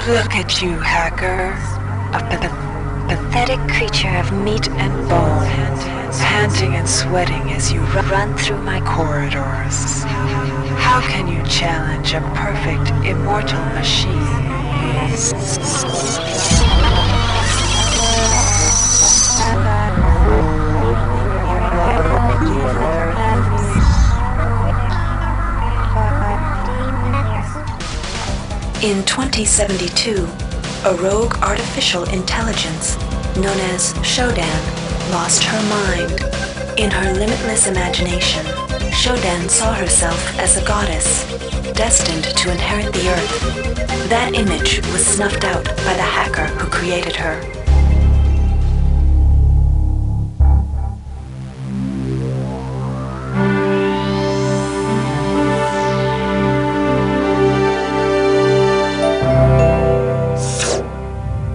Look at you, hacker. A pathetic creature of meat and bone, panting and sweating as you run through my corridors. How can you challenge a perfect, immortal machine? In 2072, a rogue artificial intelligence known as SHODAN lost her mind. In her limitless imagination, SHODAN saw herself as a goddess, destined to inherit the earth. That image was snuffed out by the hacker who created her.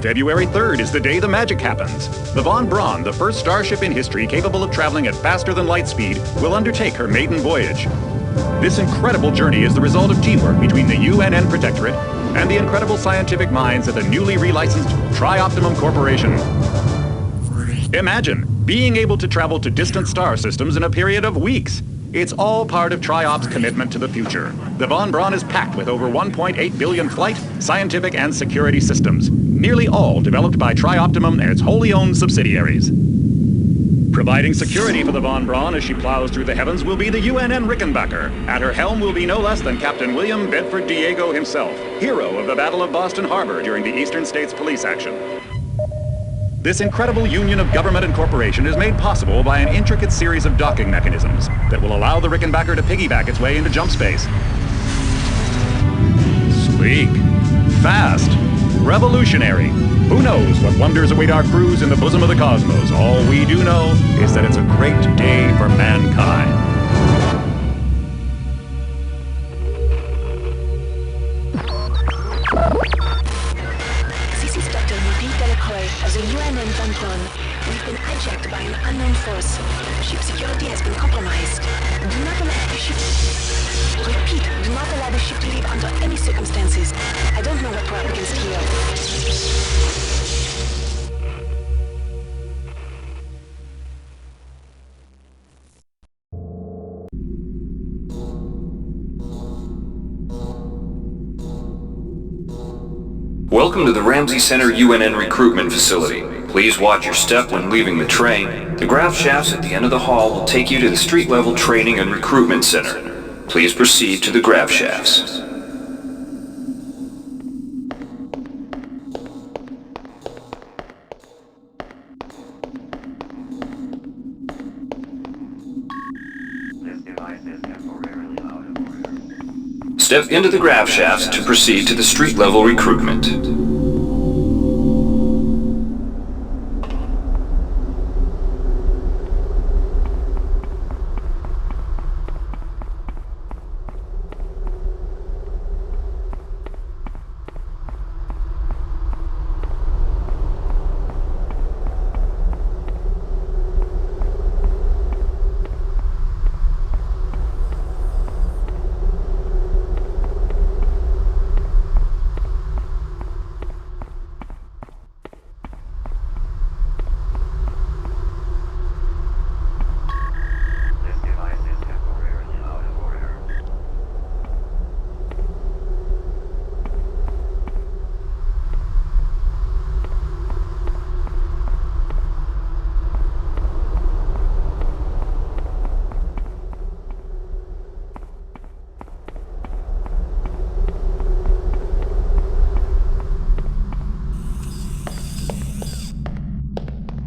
February 3rd is the day the magic happens. The Von Braun, the first starship in history capable of traveling at faster than light speed, will undertake her maiden voyage. This incredible journey is the result of teamwork between the UNN Protectorate and the incredible scientific minds at the newly relicensed Tri-Optimum Corporation. Imagine being able to travel to distant star systems in a period of weeks. It's all part of Tri-Op's commitment to the future. The Von Braun is packed with over 1.8 billion flight, scientific, and security systems, nearly all developed by Tri-Optimum and its wholly owned subsidiaries. Providing security for the Von Braun as she plows through the heavens will be the UNN Rickenbacker. At her helm will be no less than Captain William Bedford Diego himself, hero of the Battle of Boston Harbor during the Eastern States Police action. This incredible union of government and corporation is made possible by an intricate series of docking mechanisms that will allow the Rickenbacker to piggyback its way into jump space. Sleek, fast, revolutionary. Who knows what wonders await our crews in the bosom of the cosmos? All we do know is that it's a great day for mankind. As a UNN Von Braun, we've been hijacked by an unknown force. Ship security has been compromised. Do not allow the ship... Repeat, do not allow the ship to leave under any circumstances. I don't know what we're up against here. Welcome to the Ramsey Center UNN recruitment facility. Please watch your step when leaving the train. The grav shafts at the end of the hall will take you to the street-level training and recruitment center. Please proceed to the grav shafts. Step into the grav shafts to proceed to the street-level recruitment.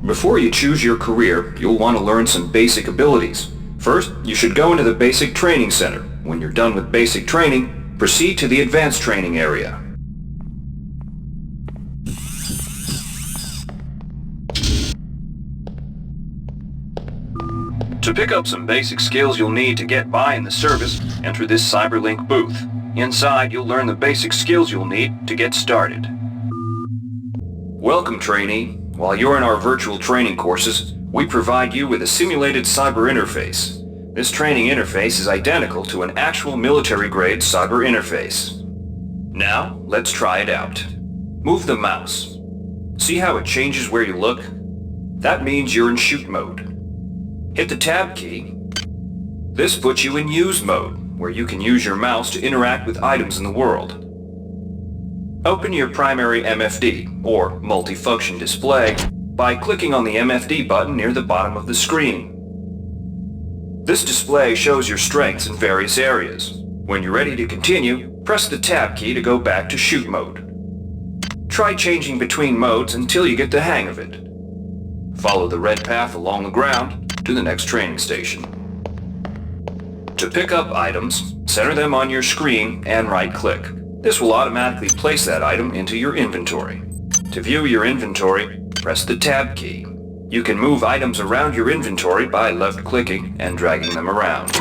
Before you choose your career, you'll want to learn some basic abilities. First, you should go into the basic training center. When you're done with basic training, proceed to the advanced training area. To pick up some basic skills you'll need to get by in the service, enter this CyberLink booth. Inside, you'll learn the basic skills you'll need to get started. Welcome, trainee. While you're in our virtual training courses, we provide you with a simulated cyber interface. This training interface is identical to an actual military-grade cyber interface. Now, let's try it out. Move the mouse. See how it changes where you look? That means you're in shoot mode. Hit the tab key. This puts you in use mode, where you can use your mouse to interact with items in the world. Open your primary MFD, or multifunction display, by clicking on the MFD button near the bottom of the screen. This display shows your strengths in various areas. When you're ready to continue, press the tab key to go back to shoot mode. Try changing between modes until you get the hang of it. Follow the red path along the ground to the next training station. To pick up items, center them on your screen and right-click. This will automatically place that item into your inventory. To view your inventory, press the tab key. You can move items around your inventory by left-clicking and dragging them around.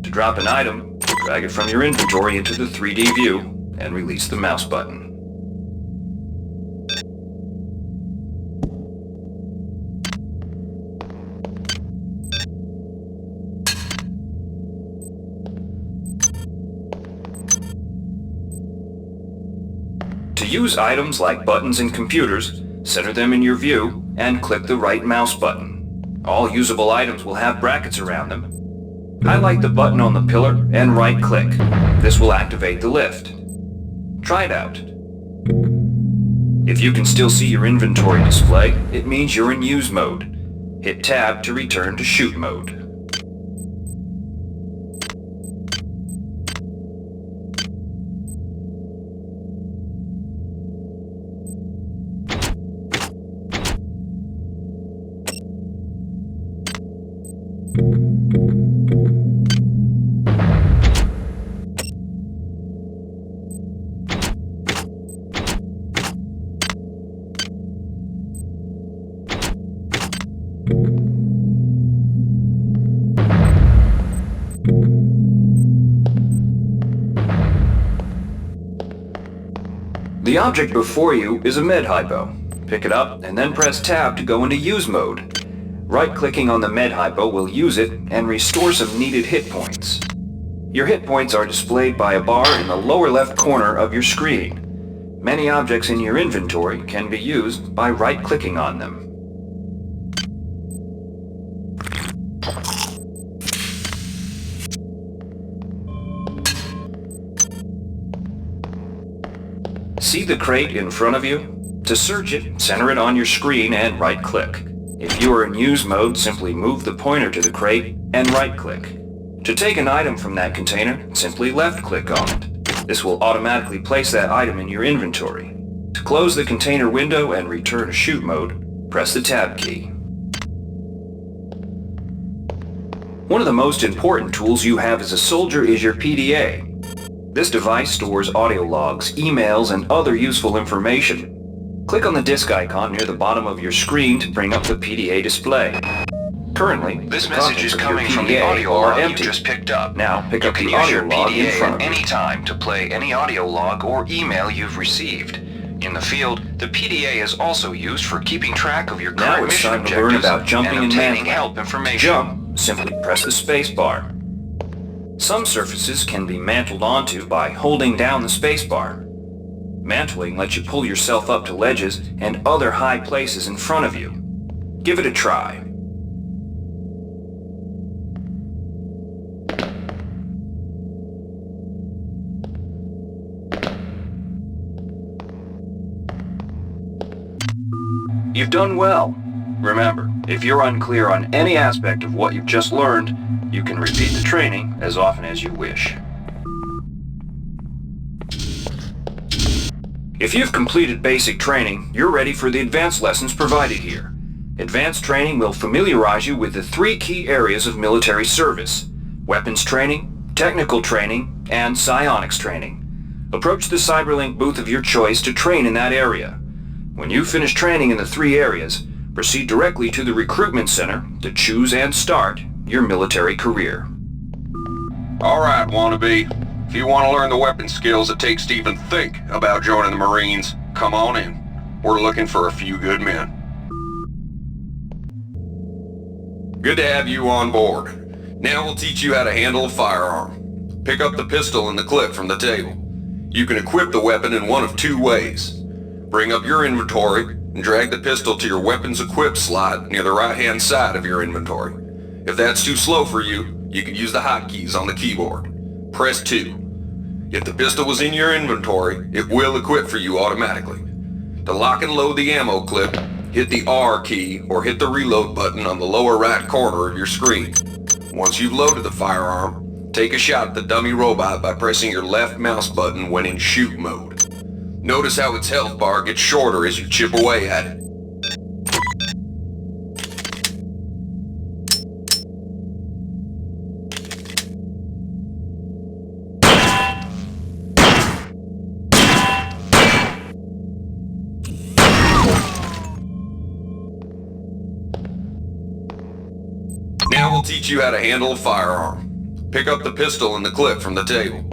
To drop an item, drag it from your inventory into the 3D view and release the mouse button. To use items like buttons in computers, center them in your view and click the right mouse button. All usable items will have brackets around them. Highlight the button on the pillar and right-click. This will activate the lift. Try it out. If you can still see your inventory display, it means you're in use mode. Hit tab to return to shoot mode. The object before you is a med-hypo. Pick it up and then press tab to go into use mode. Right-clicking on the med-hypo will use it and restore some needed hit points. Your hit points are displayed by a bar in the lower left corner of your screen. Many objects in your inventory can be used by right-clicking on them. See the crate in front of you? To search it, center it on your screen and right-click. If you are in use mode, simply move the pointer to the crate and right-click. To take an item from that container, simply left-click on it. This will automatically place that item in your inventory. To close the container window and return to shoot mode, press the tab key. One of the most important tools you have as a soldier is your PDA. This device stores audio logs, emails, and other useful information. Click on the disk icon near the bottom of your screen to bring up the PDA display. Currently, this message is coming from the audio log you just picked up. Now, pick up the audio log in front of you. You can use your PDA at any time to play any audio log or email you've received. In the field, the PDA is also used for keeping track of your current mission objectives to learn about jumping and obtaining help information. Jump, simply press the space bar. Some surfaces can be mantled onto by holding down the space bar. Mantling lets you pull yourself up to ledges and other high places in front of you. Give it a try. You've done well. Remember, if you're unclear on any aspect of what you've just learned, you can repeat the training as often as you wish. If you've completed basic training, you're ready for the advanced lessons provided here. Advanced training will familiarize you with the 3 key areas of military service: weapons training, technical training, and psionics training. Approach the Cyberlink booth of your choice to train in that area. When you finish training in the 3 areas, proceed directly to the recruitment center to choose and start your military career. Alright, wannabe. If you want to learn the weapon skills it takes to even think about joining the Marines, come on in. We're looking for a few good men. Good to have you on board. Now we'll teach you how to handle a firearm. Pick up the pistol and the clip from the table. You can equip the weapon in one of 2 ways. Bring up your inventory and drag the pistol to your weapons equipped slot near the right-hand side of your inventory. If that's too slow for you, you can use the hotkeys on the keyboard. Press 2. If the pistol was in your inventory, it will equip for you automatically. To lock and load the ammo clip, hit the R key or hit the reload button on the lower right corner of your screen. Once you've loaded the firearm, take a shot at the dummy robot by pressing your left mouse button when in shoot mode. Notice how its health bar gets shorter as you chip away at it. Now we'll teach you how to handle a firearm. Pick up the pistol and the clip from the table.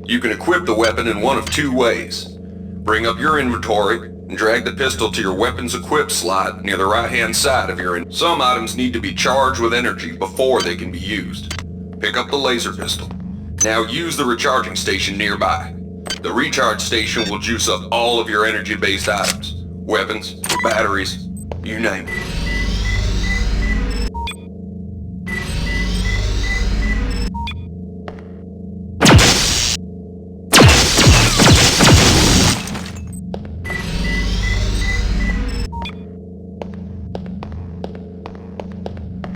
You can equip the weapon in one of two ways. Bring up your inventory and drag the pistol to your weapons equipped slot near the right-hand side of your inventory. Some items need to be charged with energy before they can be used. Pick up the laser pistol. Now use the recharging station nearby. The recharge station will juice up all of your energy-based items. Weapons, batteries, you name it.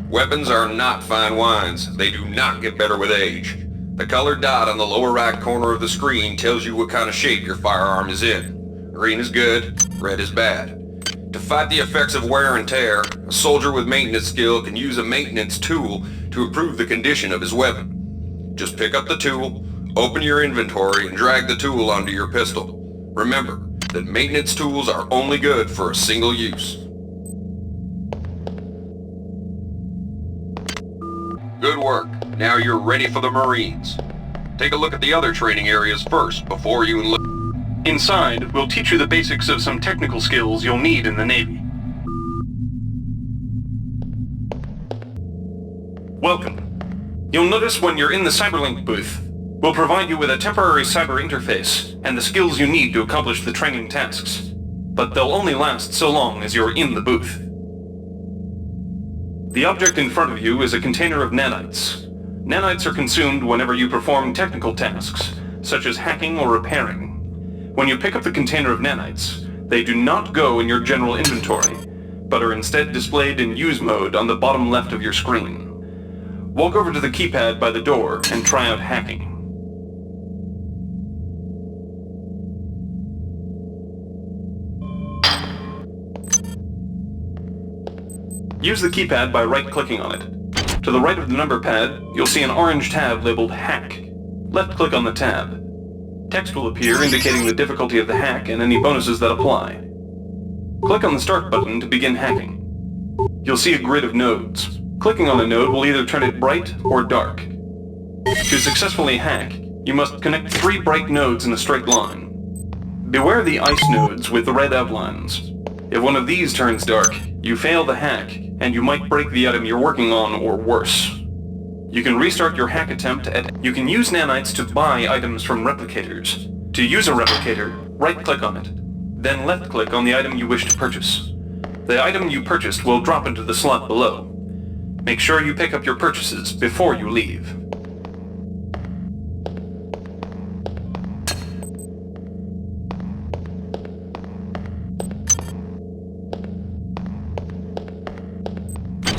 Weapons are not fine wines. They do not get better with age. The colored dot on the lower right corner of the screen tells you what kind of shape your firearm is in. Green is good, red is bad. To fight the effects of wear and tear, a soldier with maintenance skill can use a maintenance tool to improve the condition of his weapon. Just pick up the tool, open your inventory, and drag the tool onto your pistol. Remember that maintenance tools are only good for a single use. Good work. Now you're ready for the Marines. Take a look at the other training areas first before you enlist. Inside, we'll teach you the basics of some technical skills you'll need in the Navy. Welcome. You'll notice when you're in the Cyberlink booth, we'll provide you with a temporary cyber interface and the skills you need to accomplish the training tasks. But they'll only last so long as you're in the booth. The object in front of you is a container of nanites. Nanites are consumed whenever you perform technical tasks, such as hacking or repairing. When you pick up the container of nanites, they do not go in your general inventory, but are instead displayed in use mode on the bottom left of your screen. Walk over to the keypad by the door and try out hacking. Use the keypad by right-clicking on it. To the right of the number pad, you'll see an orange tab labeled Hack. Left-click on the tab. Text will appear indicating the difficulty of the hack and any bonuses that apply. Click on the Start button to begin hacking. You'll see a grid of nodes. Clicking on a node will either turn it bright or dark. To successfully hack, you must connect 3 bright nodes in a straight line. Beware the ice nodes with the red outlines. If one of these turns dark, you fail the hack, and you might break the item you're working on or worse. You can restart your hack attempt You can use nanites to buy items from replicators. To use a replicator, right-click on it, then left-click on the item you wish to purchase. The item you purchased will drop into the slot below. Make sure you pick up your purchases before you leave.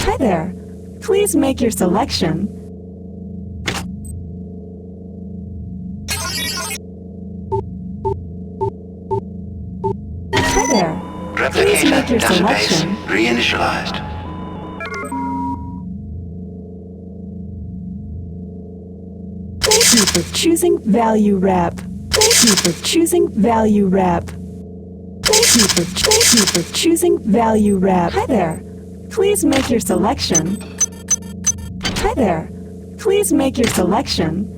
Hi there. Please make your selection. Hi there. Please make your selection. Reinitialized. Thank you for choosing Value Wrap. Thank you for choosing Value Wrap. Thank you for choosing Value Wrap. Hi there. Please make your selection. Hi there. Please make your selection.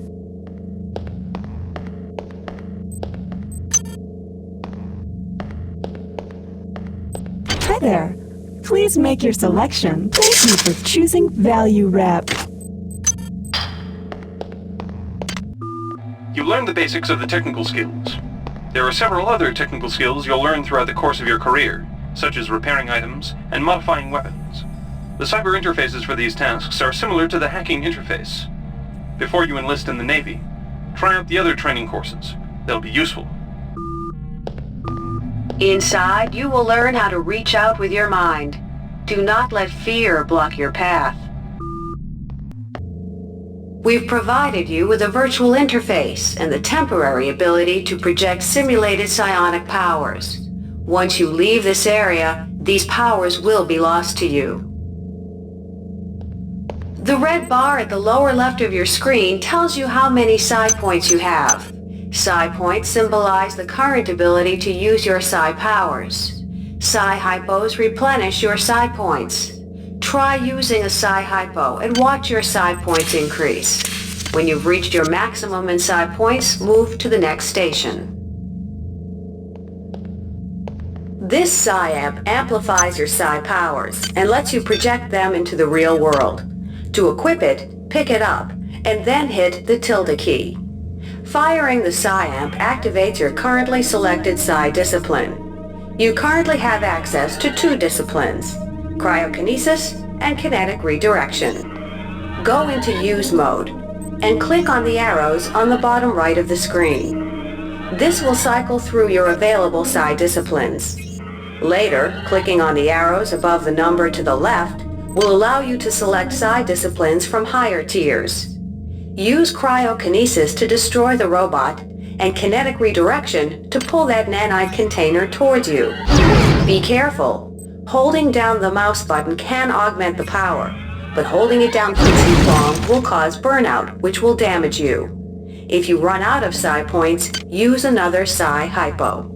Hi there. Please make your selection. Thank you for choosing Value Wrap. You learned the basics of the technical skills. There are several other technical skills you'll learn throughout the course of your career, such as repairing items and modifying weapons. The cyber interfaces for these tasks are similar to the hacking interface. Before you enlist in the Navy, try out the other training courses. They'll be useful. Inside, you will learn how to reach out with your mind. Do not let fear block your path. We've provided you with a virtual interface and the temporary ability to project simulated psionic powers. Once you leave this area, these powers will be lost to you. The red bar at the lower left of your screen tells you how many psi points you have. Psi points symbolize the current ability to use your psi powers. Psi hypos replenish your psi points. Try using a psi hypo and watch your psi points increase. When you've reached your maximum in psi points, move to the next station. This psi amp amplifies your psi powers and lets you project them into the real world. To equip it, pick it up, and then hit the tilde key. Firing the psi amp activates your currently selected psi discipline. You currently have access to 2 disciplines: cryokinesis and kinetic redirection. Go into use mode and click on the arrows on the bottom right of the screen. This will cycle through your available psi disciplines. Later, clicking on the arrows above the number to the left will allow you to select psi disciplines from higher tiers. Use cryokinesis to destroy the robot and kinetic redirection to pull that nanite container towards you. Be careful. Holding down the mouse button can augment the power, but holding it down for too long will cause burnout, which will damage you. If you run out of psi points, use another psi hypo.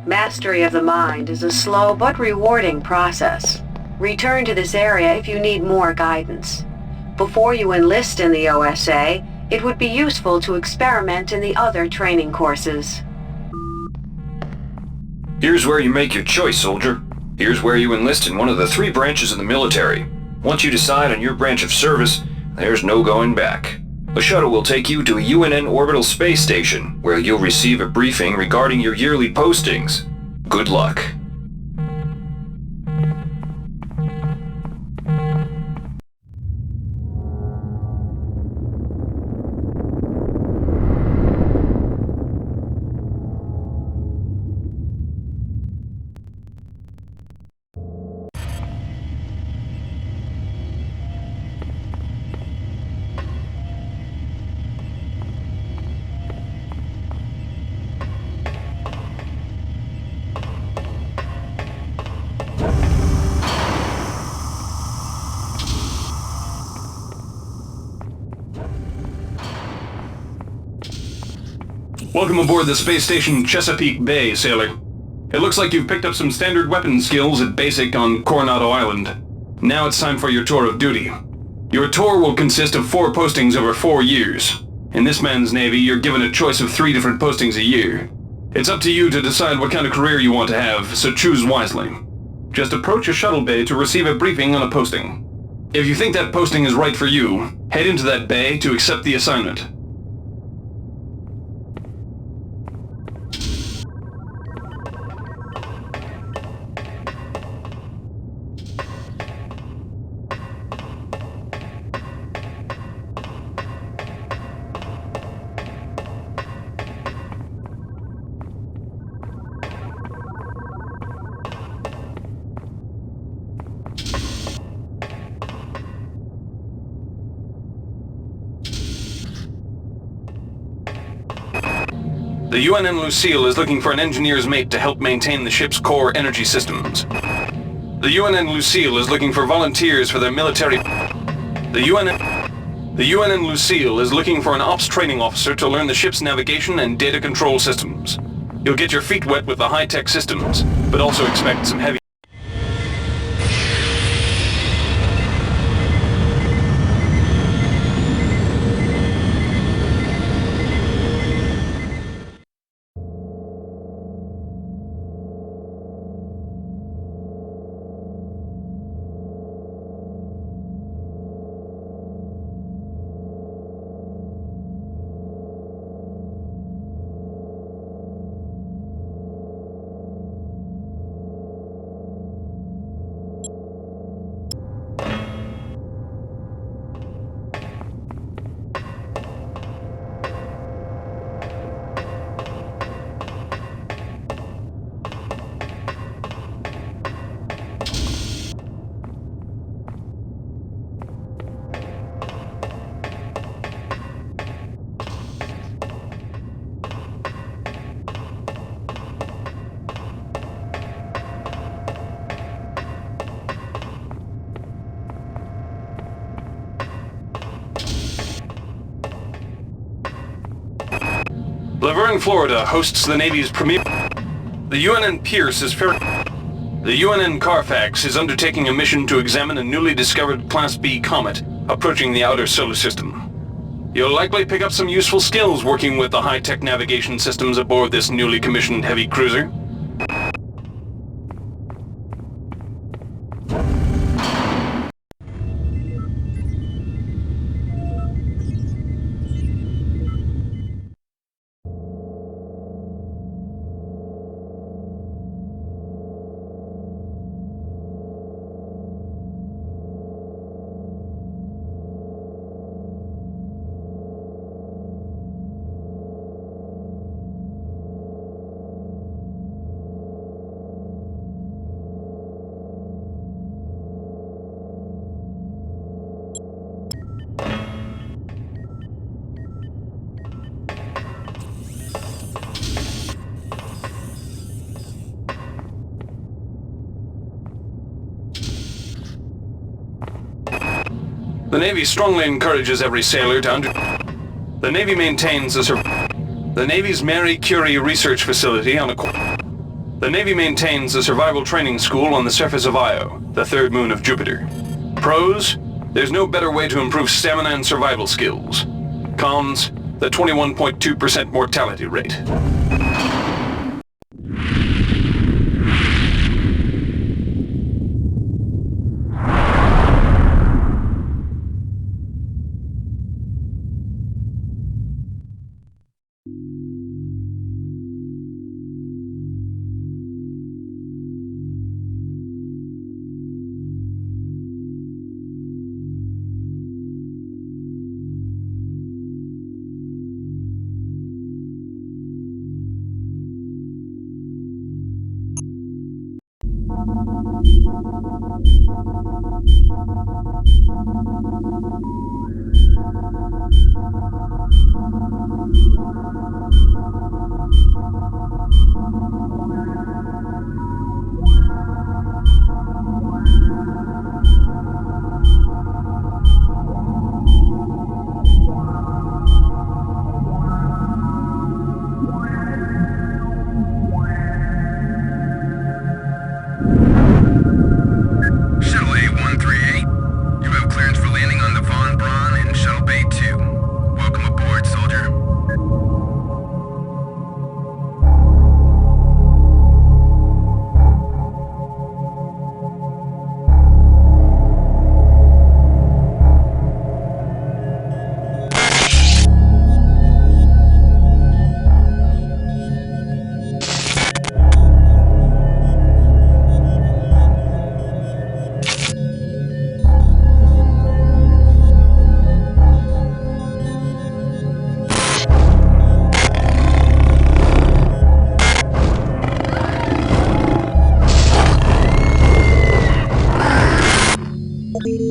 Mastery of the mind is a slow but rewarding process. Return to this area if you need more guidance. Before you enlist in the OSA, it would be useful to experiment in the other training courses. Here's where you make your choice, soldier. Here's where you enlist in one of the 3 branches of the military. Once you decide on your branch of service, there's no going back. A shuttle will take you to a UNN orbital space station, where you'll receive a briefing regarding your yearly postings. Good luck. Welcome aboard the space station Chesapeake Bay, sailor. It looks like you've picked up some standard weapon skills at basic on Coronado Island. Now it's time for your tour of duty. Your tour will consist of 4 postings over 4 years. In this man's Navy, you're given a choice of 3 different postings a year. It's up to you to decide what kind of career you want to have, so choose wisely. Just approach a shuttle bay to receive a briefing on a posting. If you think that posting is right for you, head into that bay to accept the assignment. The UNN Lucille is looking for an engineer's mate to help maintain the ship's core energy systems. The UNN Lucille is looking for volunteers for their military... The UNN Lucille is looking for an ops training officer to learn the ship's navigation and data control systems. You'll get your feet wet with the high-tech systems, but also expect some heavy... Laverne, Florida hosts the Navy's premier... The UNN Pierce is The UNN Carfax is undertaking a mission to examine a newly discovered Class B comet approaching the outer solar system. You'll likely pick up some useful skills working with the high-tech navigation systems aboard this newly commissioned heavy cruiser. The Navy strongly encourages every sailor to The Navy maintains the Navy's Marie Curie research facility on The Navy maintains a survival training school on the surface of Io, the third moon of Jupiter. Pros: there's no better way to improve stamina and survival skills. Cons: the 21.2% mortality rate.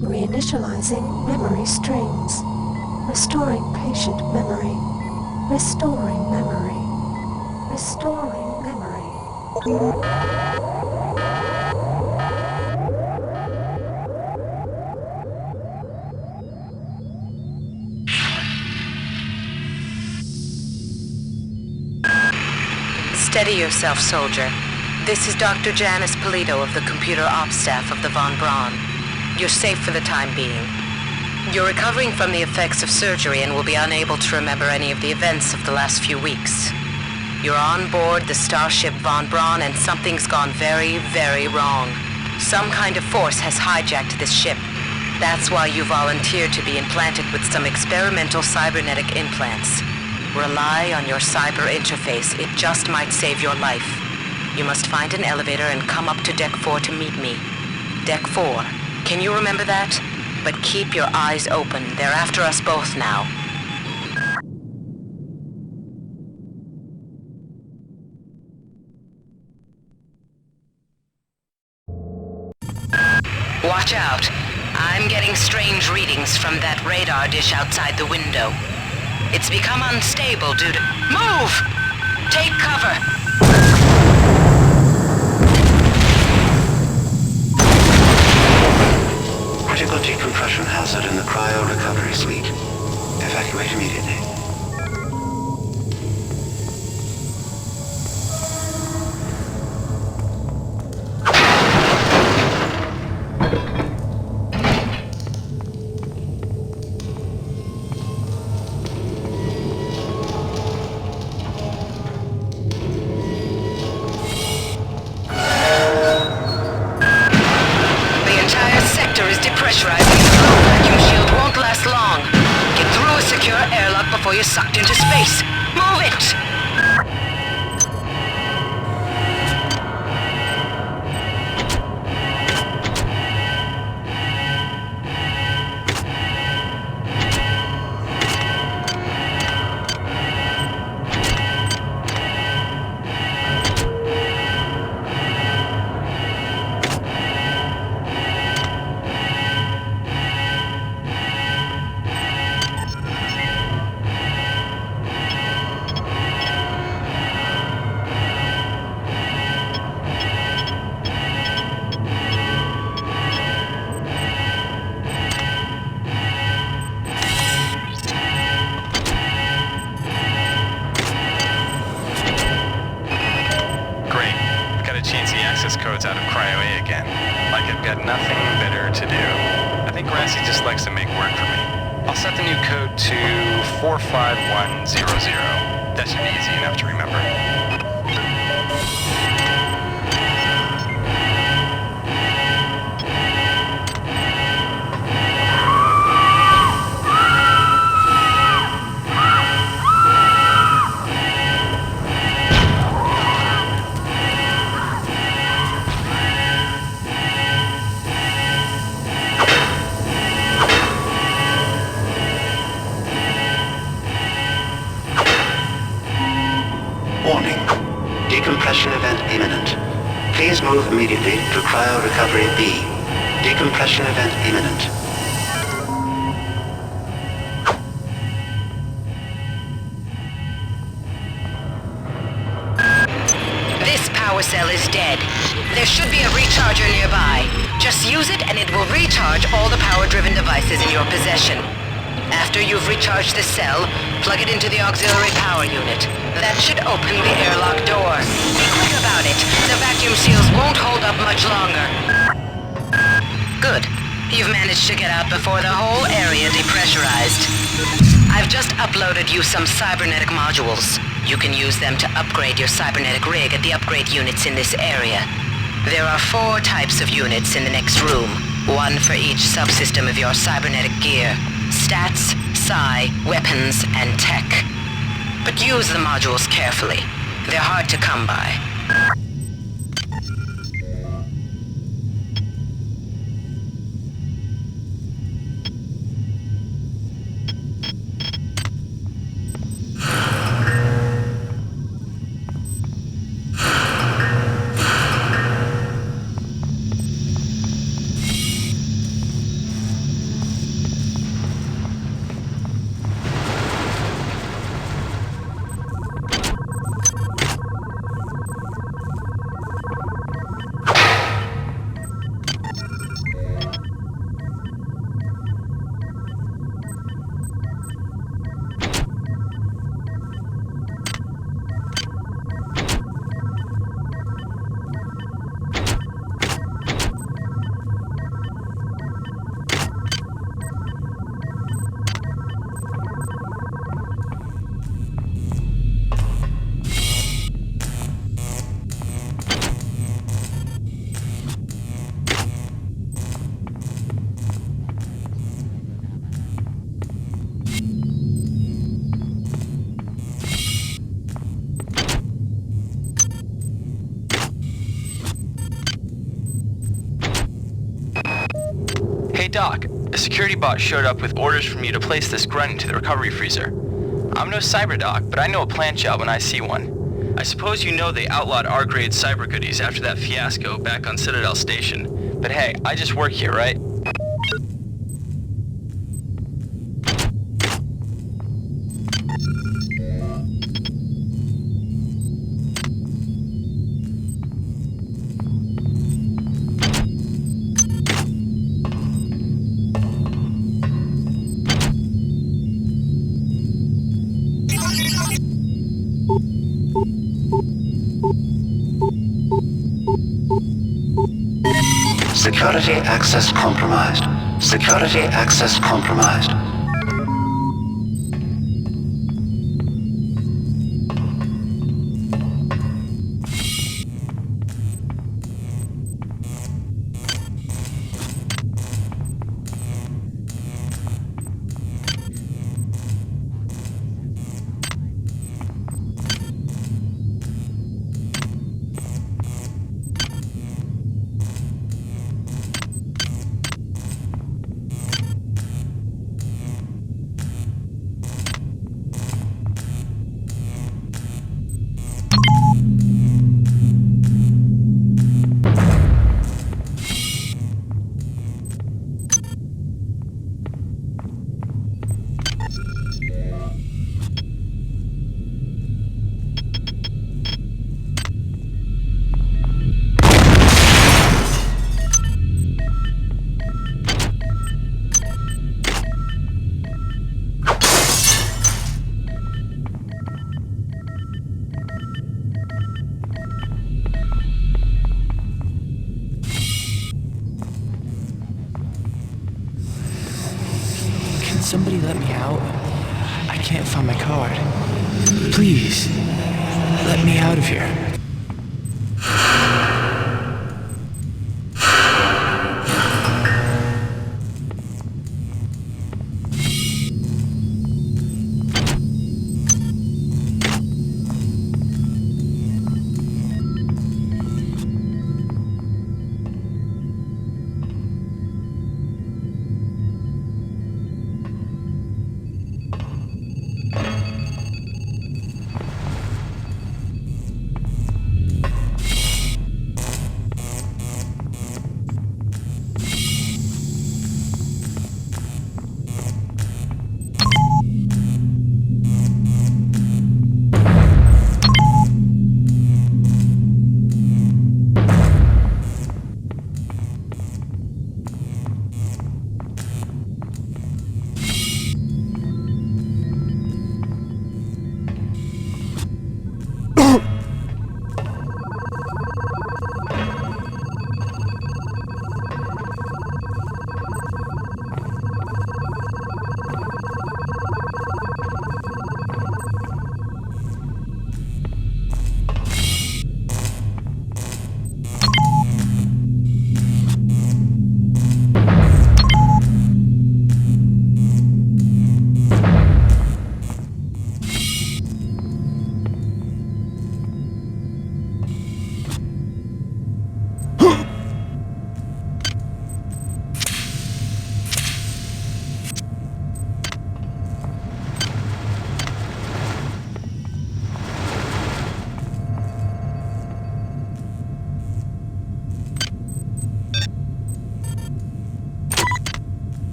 Reinitializing memory strings. Restoring patient memory. Restoring memory. Restoring memory. Steady yourself, soldier. This is Dr. Janice Polito of the Computer Ops Staff of the Von Braun. You're safe for the time being. You're recovering from the effects of surgery and will be unable to remember any of the events of the last few weeks. You're on board the starship Von Braun and something's gone very, very wrong. Some kind of force has hijacked this ship. That's why you volunteered to be implanted with some experimental cybernetic implants. Rely on your cyber interface. It just might save your life. You must find an elevator and come up to Deck 4 to meet me. Deck 4. Can you remember that? But keep your eyes open. They're after us both now. Watch out. I'm getting strange readings from that radar dish outside the window. It's become unstable due to... Move! Take cover! Critical decompression hazard in the cryo recovery suite. Evacuate immediately. Before you're sucked into space. Move it! Codes out of Cryo A again. Like I've got nothing better to do. I think Grassy just likes to make work for me. I'll set the new code to 45100. That should be easy enough to remember. Warning. Decompression event imminent. Please move immediately to cryo recovery B. Decompression event imminent. This power cell is dead. There should be a recharger nearby. Just use it and it will recharge all the power-driven devices in your possession. After you've recharged the cell, plug it into the auxiliary power unit. That should open the airlock door. Be quick about it. The vacuum seals won't hold up much longer. Good. You've managed to get out before the whole area depressurized. I've just uploaded you some cybernetic modules. You can use them to upgrade your cybernetic rig at the upgrade units in this area. There are 4 types of units in the next room. 1 for each subsystem of your cybernetic gear. Stats, psi, weapons, and tech. But use the modules carefully. They're hard to come by. A security bot showed up with orders from you to place this grunt into the recovery freezer. I'm no cyberdoc, but I know a plant job when I see one. I suppose you know they outlawed R-grade cyber goodies after that fiasco back on Citadel Station. But hey, I just work here, right? Security access compromised. Security access compromised. Somebody let me out. I can't find my card. Please, let me out of here.